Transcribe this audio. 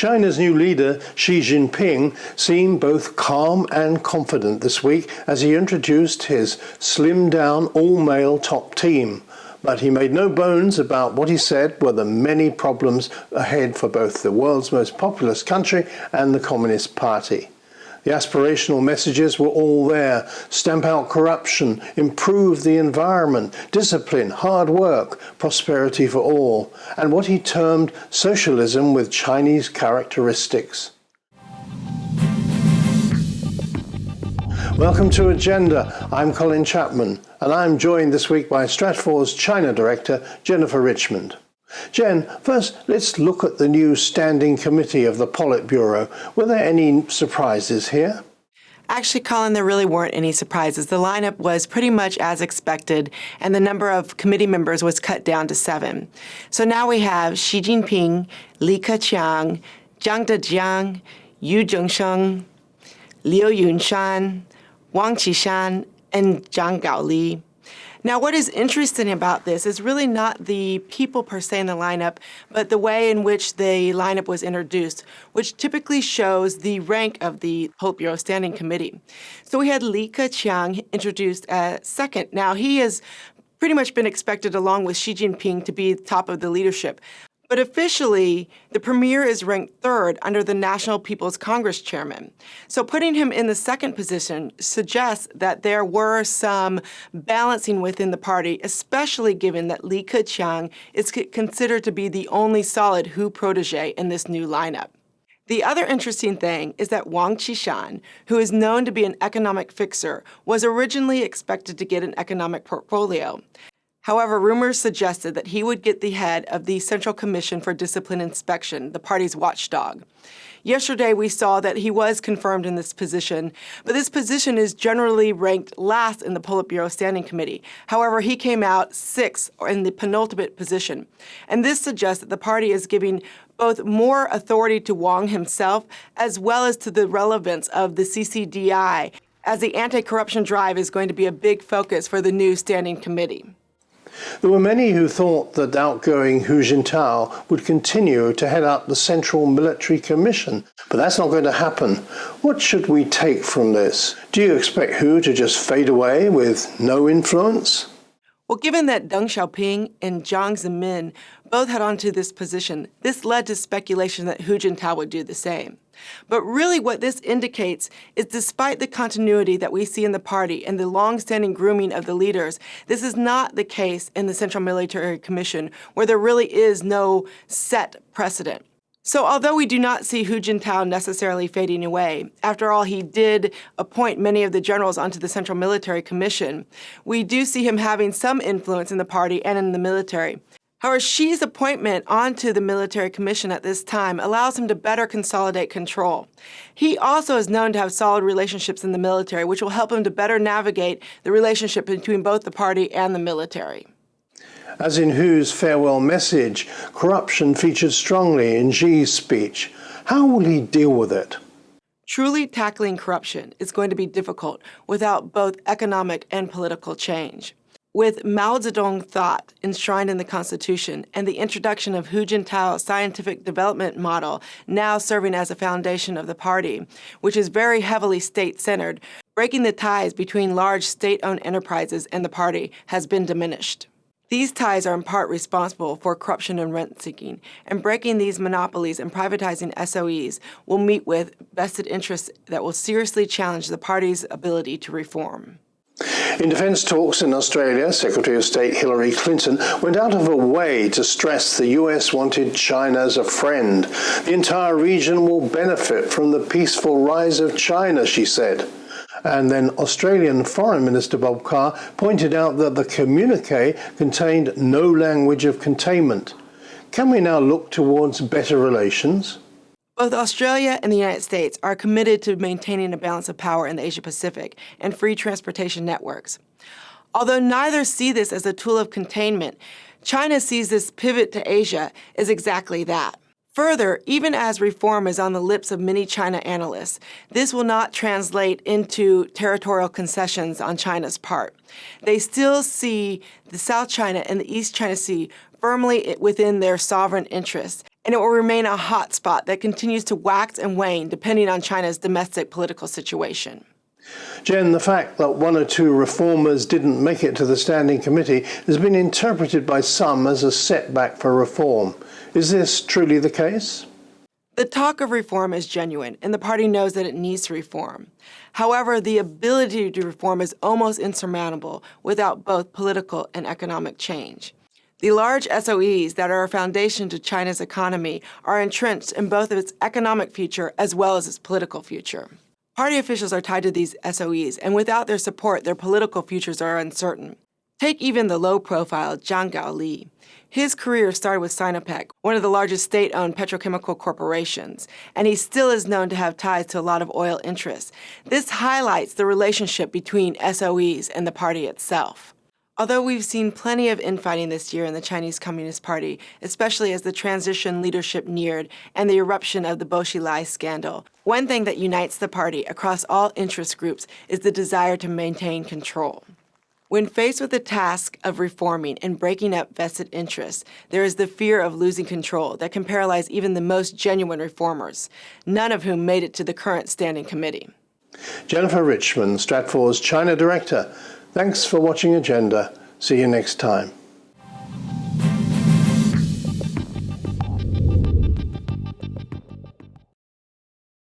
China's new leader, Xi Jinping, seemed both calm and confident this week as he introduced his slimmed-down, all-male top team. But he made no bones about what he said were the many problems ahead for both the world's most populous country and the Communist Party. The aspirational messages were all there: stamp out corruption, improve the environment, discipline, hard work, prosperity for all, and what he termed socialism with Chinese characteristics. Welcome to Agenda. I'm Colin Chapman, and I'm joined this week by Stratfor's China Director, Jennifer Richmond. Jen, first let's look at the new Standing Committee of the Politburo. Were there any surprises here? Actually, Colin, there really weren't any surprises. The lineup was pretty much as expected, and the number of committee members was cut down to 7. So now we have Xi Jinping, Li Keqiang, Zhang Dejiang, Yu Zhengsheng, Liu Yunshan, Wang Qishan, and Zhang Gaoli. Now, what is interesting about this is really not the people per se in the lineup, but the way in which the lineup was introduced, which typically shows the rank of the Politburo Standing Committee. So we had Li Keqiang introduced as second. Now, he has pretty much been expected, along with Xi Jinping, to be top of the leadership. But officially, the premier is ranked 3rd under the National People's Congress chairman. So putting him in the second position suggests that there were some balancing within the party, especially given that Li Keqiang is considered to be the only solid Hu protege in this new lineup. The other interesting thing is that Wang Qishan, who is known to be an economic fixer, was originally expected to get an economic portfolio. However, rumors suggested that he would get the head of the Central Commission for Discipline Inspection, the party's watchdog. Yesterday, we saw that he was confirmed in this position, but this position is generally ranked last in the Politburo Standing Committee. However, he came out 6th in the penultimate position. And this suggests that the party is giving both more authority to Wang himself, as well as to the relevance of the CCDI, as the anti-corruption drive is going to be a big focus for the new Standing Committee. There were many who thought that outgoing Hu Jintao would continue to head up the Central Military Commission, but that's not going to happen. What should we take from this? Do you expect Hu to just fade away with no influence? Well, given that Deng Xiaoping and Jiang Zemin both had onto this position, this led to speculation that Hu Jintao would do the same. But really what this indicates is, despite the continuity that we see in the party and the long-standing grooming of the leaders, this is not the case in the Central Military Commission, where there really is no set precedent. So although we do not see Hu Jintao necessarily fading away, after all, he did appoint many of the generals onto the Central Military Commission, we do see him having some influence in the party and in the military. However, Xi's appointment onto the military commission at this time allows him to better consolidate control. He also is known to have solid relationships in the military, which will help him to better navigate the relationship between both the party and the military. As in Hu's farewell message, corruption featured strongly in Xi's speech. How will he deal with it? Truly tackling corruption is going to be difficult without both economic and political change. With Mao Zedong thought enshrined in the Constitution and the introduction of Hu Jintao's scientific development model now serving as a foundation of the party, which is very heavily state-centered, breaking the ties between large state-owned enterprises and the party has been diminished. These ties are in part responsible for corruption and rent-seeking, and breaking these monopolies and privatizing SOEs will meet with vested interests that will seriously challenge the party's ability to reform. In defence talks in Australia, Secretary of State Hillary Clinton went out of her way to stress the US wanted China as a friend. The entire region will benefit from the peaceful rise of China, she said. And then Australian Foreign Minister Bob Carr pointed out that the communique contained no language of containment. Can we now look towards better relations? Both Australia and the United States are committed to maintaining a balance of power in the Asia-Pacific and free transportation networks. Although neither see this as a tool of containment, China sees this pivot to Asia as exactly that. Further, even as reform is on the lips of many China analysts, this will not translate into territorial concessions on China's part. They still see the South China and the East China Sea firmly within their sovereign interests, and it will remain a hot spot that continues to wax and wane depending on China's domestic political situation. Jen, the fact that one or two reformers didn't make it to the Standing Committee has been interpreted by some as a setback for reform. Is this truly the case? The talk of reform is genuine, and the party knows that it needs to reform. However, the ability to reform is almost insurmountable without both political and economic change. The large SOEs that are a foundation to China's economy are entrenched in both of its economic future as well as its political future. Party officials are tied to these SOEs, and without their support, their political futures are uncertain. Take even the low-profile Zhang Gaoli. His career started with Sinopec, one of the largest state-owned petrochemical corporations, and he still is known to have ties to a lot of oil interests. This highlights the relationship between SOEs and the party itself. Although we've seen plenty of infighting this year in the Chinese Communist Party, especially as the transition leadership neared and the eruption of the Bo Xilai scandal, one thing that unites the party across all interest groups is the desire to maintain control. When faced with the task of reforming and breaking up vested interests, there is the fear of losing control that can paralyze even the most genuine reformers, none of whom made it to the current Standing Committee. Jennifer Richmond, Stratfor's China Director. Thanks for watching Agenda. See you next time.